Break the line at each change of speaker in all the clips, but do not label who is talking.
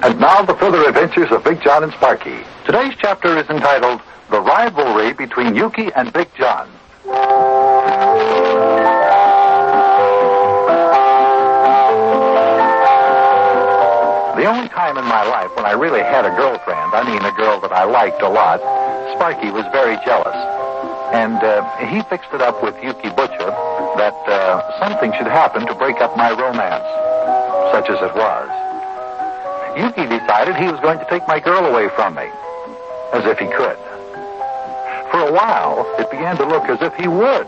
And now the further adventures of Big John and Sparkie. Today's chapter is entitled The Rivalry Between Yukie and Big John. The only time in my life when I really had a girlfriend, I mean a girl that I liked a lot, Sparkie was very jealous. And he fixed it up with Yukie Butcher that something should happen to break up my romance, such as it was. Yukie decided he was going to take my girl away from me, as if he could. For a while, it began to look as if he would.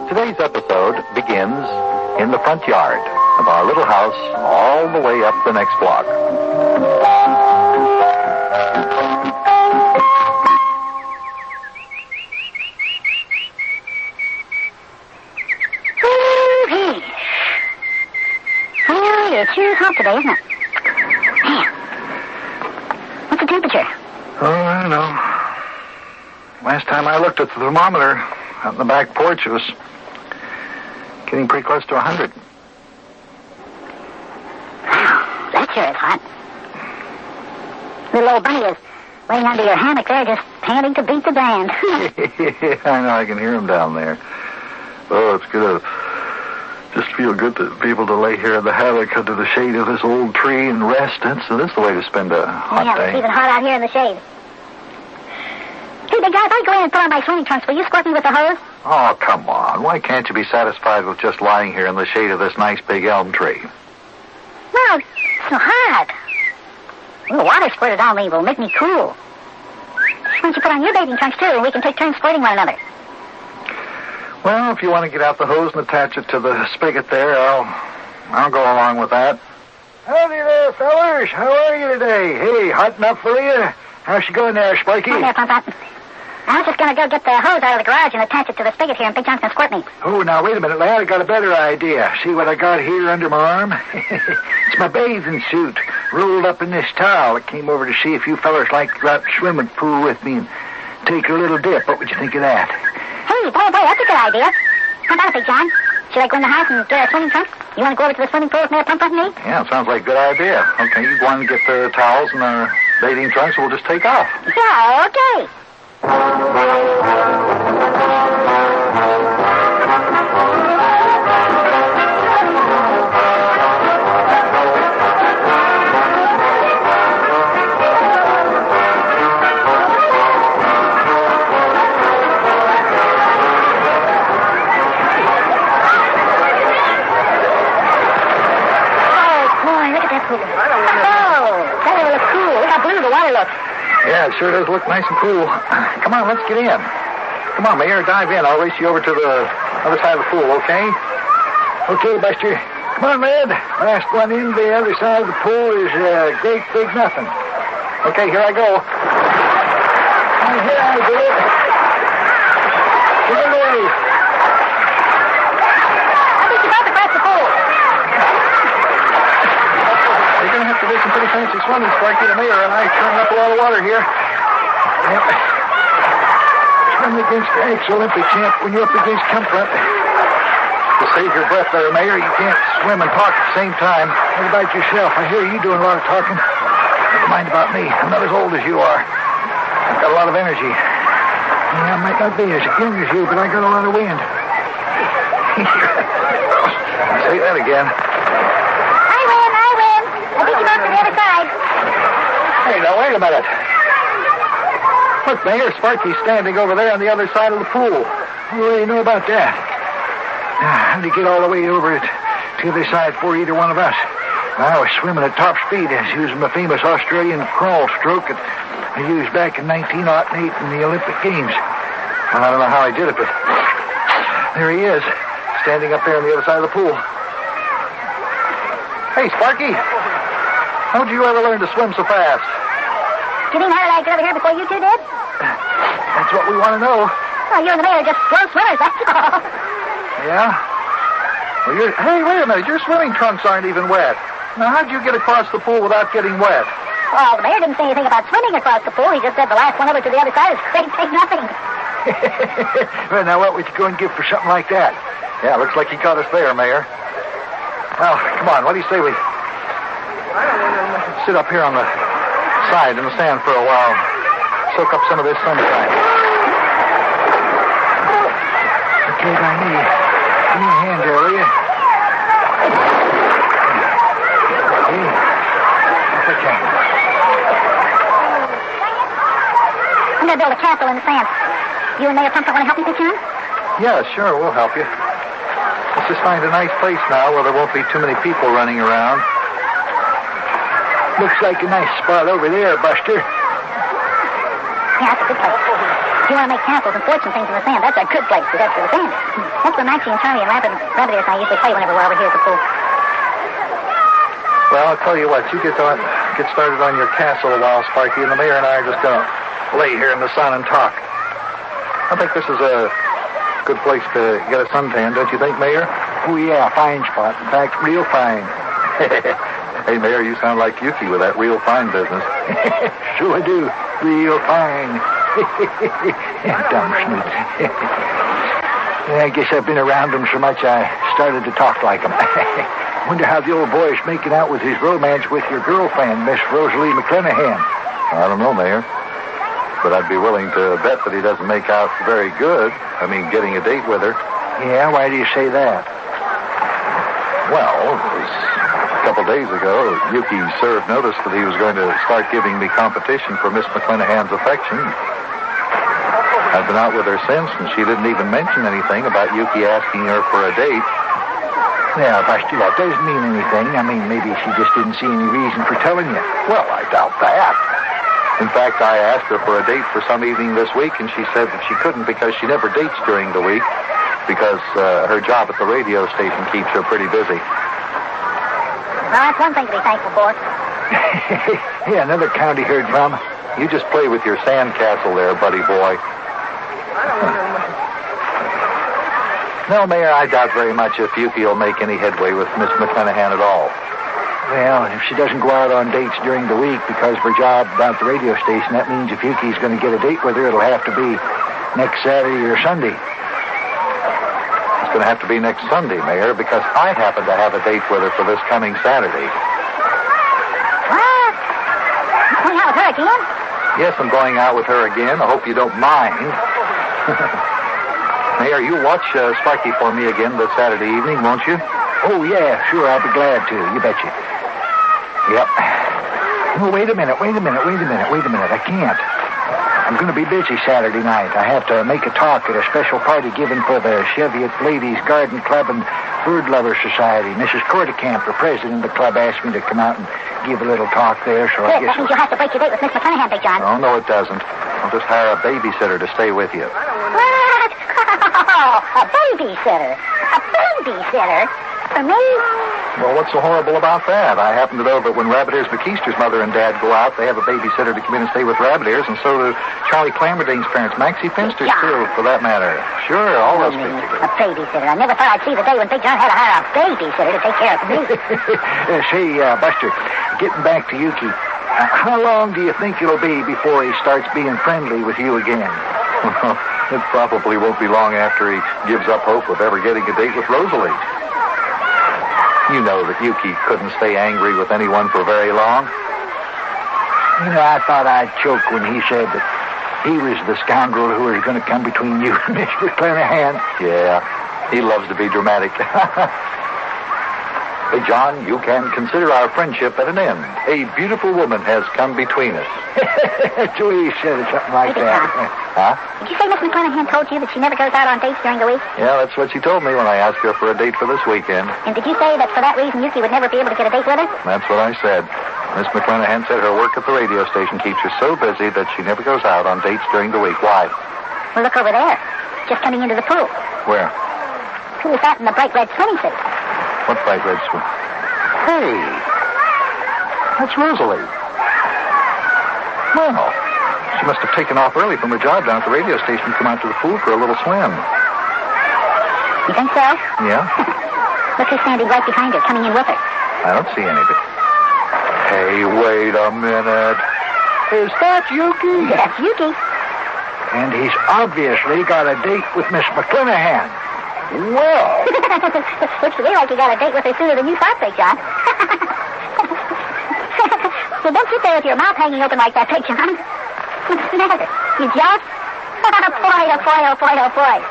Today's episode begins in the front yard of our little house all the way up the next block.
Well, it's sure hot today, isn't it? Man, what's the temperature?
Oh, I don't know. Last time I looked at the thermometer out in the back porch, it was getting pretty close to 100.
Wow, that sure is hot. Little old bunny is laying under your hammock there, just panting to beat the band.
I know, I can hear him down there. Oh, it's good. Just feel good to be able to lay here in the hammock under the shade of this old tree and rest. That's the way to spend a hot day.
It's even hot out here in the shade. Hey, big guy, if I go in and put on my swimming trunks, will you squirt me with the hose?
Oh, come on. Why can't you be satisfied with just lying here in the shade of this nice big elm tree?
No, it's so hot. The water squirted on me will make me cool. Why don't you put on your bathing trunks, too, and we can take turns squirting one another?
Well, if you want to get out the hose and attach it to the spigot there, I'll go along with that. Howdy there, fellers. How are you today? Hey, hot enough for you? How's she going there, Sparkie?
Hi there, Pop-Pop. I was just going to go get the hose out of the garage and attach it to the spigot here, and Big John's going to squirt me.
Oh, now, wait a minute, lad. I got a better idea. See what I got here under my arm? It's my bathing suit, rolled up in this towel. I came over to see if you fellers like to go out to the swimming pool with me and take a little dip. What would you think of that?
Hey, boy, that's a good idea. How about it, Big John? Should I go in the house and get a swimming trunk? You want to go over to the swimming pool with me, Pop-Pop and me?
Yeah, sounds like a good idea. Okay, you go on and get the towels and the bathing trunks, and we'll just take off.
Yeah, okay.
Yeah, it sure does look nice and cool. Come on, let's get in. Come on, Mayor, dive in. I'll race you over to the other side of the pool, okay? Okay, Buster. Come on, Red. Last one in the other side of the pool is great big nothing. Okay, here I go. And here I go. Get away.
I think you're about to crash the pool.
You're going to have to do some pretty fancy swimming, Sparkie. The Mayor and I turning up a lot of water here. Yep. Swimming against the ex-Olympic champ when you're up against comfort. To save your breath there, Mayor, you can't swim and talk at the same time. What about yourself? I hear you doing a lot of talking. Never mind about me. I'm not as old as you are. I've got a lot of energy. Yeah, I might not be as young as you, but I got a lot of wind. Say that again.
I win. I'll get you back to the other side.
Hey, now, wait a minute. Look, Mayor, Sparkie's standing over there on the other side of the pool. What do you know about that? How'd he get all the way over to the other side for either one of us? I was swimming at top speed. I was using my famous Australian crawl stroke that I used back in 1908 in the Olympic Games. Well, I don't know how I did it, but there he is, standing up there on the other side of the pool. Hey, Sparkie, how'd you ever learn to swim so fast?
You mean how did I get over here before you two did?
That's what we want to know.
Oh, you and the Mayor are just slow swimmers, that's all.
Yeah? Well, hey, wait a minute. Your swimming trunks aren't even wet. Now, how'd you get across the pool without getting wet?
Well, the Mayor didn't say anything about swimming across the pool. He just said the last one over to the other side is great big nothing.
Well, now, what would you go and give for something like that? Yeah, looks like you caught us there, Mayor. Well, come on. What do you say we
sit up here on the side in the sand for a while. Soak up some of this sunshine.
Okay, by me. Give me a hand there, will you? Okay. Up it down.
I'm going to build a castle in the sand. You and Mayor Pumpkin want to help me, Big John?
Yeah, sure, we'll help you. Let's just find a nice place now where there won't be too many people running around.
Looks like a nice spot over there, Buster.
Yeah, that's a good place. If you want to make castles and forts and things in the sand, that's a good place to go for the sand. That's where Maxie and Charlie and Rabbit and I usually play whenever we're over here at the pool.
Well, I'll tell you what, you get started on your castle a while, Sparkie, and the mayor and I are just going to lay here in the sun and talk. I think this is a good place to get a suntan, don't you think, Mayor?
Oh, yeah, fine spot. In fact, real fine.
Hey, Mayor, you sound like Yukie with that real fine business.
So I do. Real fine. Dumb schmoots. I guess I've been around them so much I started to talk like them. Wonder how the old boy's making out with his romance with your girlfriend, Miss Rosalie McClenahan.
I don't know, Mayor. But I'd be willing to bet that he doesn't make out very good. I mean, getting a date with her.
Yeah, why do you say that?
Well, it was a couple days ago, Yukie served notice that he was going to start giving me competition for Miss McClenahan's affection. I've been out with her since, and she didn't even mention anything about Yukie asking her for a date.
Yeah, Buster, that doesn't mean anything. I mean, maybe she just didn't see any reason for telling you.
Well, I doubt that. In fact, I asked her for a date for some evening this week, and she said that she couldn't because she never dates during the week because her job at the radio station keeps her pretty busy.
Well, that's one thing to be thankful for.
Yeah, another county heard from.
You just play with your sand castle there, buddy boy. No, Mayor, I doubt very much if Yukie will make any headway with Miss McClenahan at all.
Well, if she doesn't go out on dates during the week because of her job down at the radio station, that means if Yukie's going to get a date with her, it'll have to be next Saturday or Sunday.
It's going to have to be next Sunday, Mayor, because I happen to have a date with her for this coming Saturday.
What? You going out with her again?
Yes, I'm going out with her again. I hope you don't mind. Mayor, you watch Sparkie for me again this Saturday evening, won't you?
Oh, yeah, sure, I'll be glad to. You betcha. Yep. Oh, wait a minute. I can't. I'm going to be busy Saturday night. I have to make a talk at a special party given for the Cheviot Ladies Garden Club and Bird Lover Society. Mrs. Corticamp, the president of the club, asked me to come out and give a little talk there, so I
Good,
guess...
that means you'll have to break your date with Miss McClenahan, Big John.
Oh, no, it doesn't. I'll just hire a babysitter to stay with you.
What? A babysitter? A babysitter? For me?
Well, what's so horrible about that? I happen to know that when Rabbit Ears McKeister's mother and dad go out, they have a babysitter to come in and stay with Rabbit Ears, and so do Charlie Clammerdine's parents, Maxie Finster's, too, for that matter. Sure, all those people.
A babysitter. I never thought I'd see the day when Big John had to hire a babysitter to take care of me.
Say, Buster, getting back to Yukie, how long do you think it'll be before he starts being friendly with you again?
It probably won't be long after he gives up hope of ever getting a date with Rosalie. You know that Yukie couldn't stay angry with anyone for very long.
You know, I thought I'd choke when he said that he was the scoundrel who was going to come between you and Miss McClenahan.
Yeah, he loves to be dramatic. Hey, John, you can consider our friendship at an end. A beautiful woman has come between us.
That's the way he said it, something like
Maybe
that.
Huh?
Did you say Miss McClenahan told you that she never goes out on dates during the week?
Yeah, that's what she told me when I asked her for a date for this weekend.
And did you say that for that reason Yukie would never be able to get a date with her?
That's what I said. Miss McClenahan said her work at the radio station keeps her so busy that she never goes out on dates during the week. Why?
Well, look over there. Just coming into the pool.
Where?
Who was that in the bright red swimming suit?
What bright red swim? Hey, that's Rosalie. Well, she must have taken off early from her job down at the radio station to come out to the pool for a little swim.
You think so?
Yeah?
Look who's standing right behind her, coming in with her.
I don't see anybody. Hey, wait a minute. Is that Yukie?
That's Yukie.
And he's obviously got a date with Miss McClenahan.
Well.
Looks to me like you got a date with her sooner than you thought, Big John. there with your mouth hanging open like that, Big John? What's the matter? You jealous? Oh, boy, oh, boy, oh, boy, oh, boy.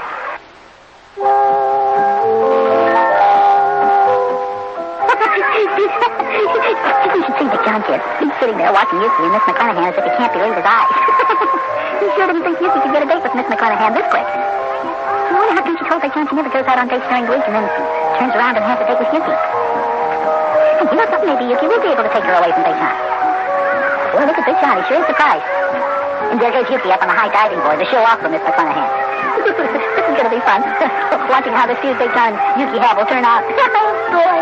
You should see Big John, kid. He's sitting there watching Yukie and Miss McClanahan as if he can't believe his eyes. He sure didn't think Yukie could get a date with Miss McClanahan this quick. I wonder how come she told Big John she never goes out on dates during the week and then turns around and has a date with Yukie. And you know something? Maybe Yukie will be able to take her away from Big John. Boy, look at Big John. He sure is surprised. And there goes Yukie up on the high diving board to show off for Miss McClanahan. This is going to be fun. Watching how the feud Big John and Yukie have will turn out. Boy.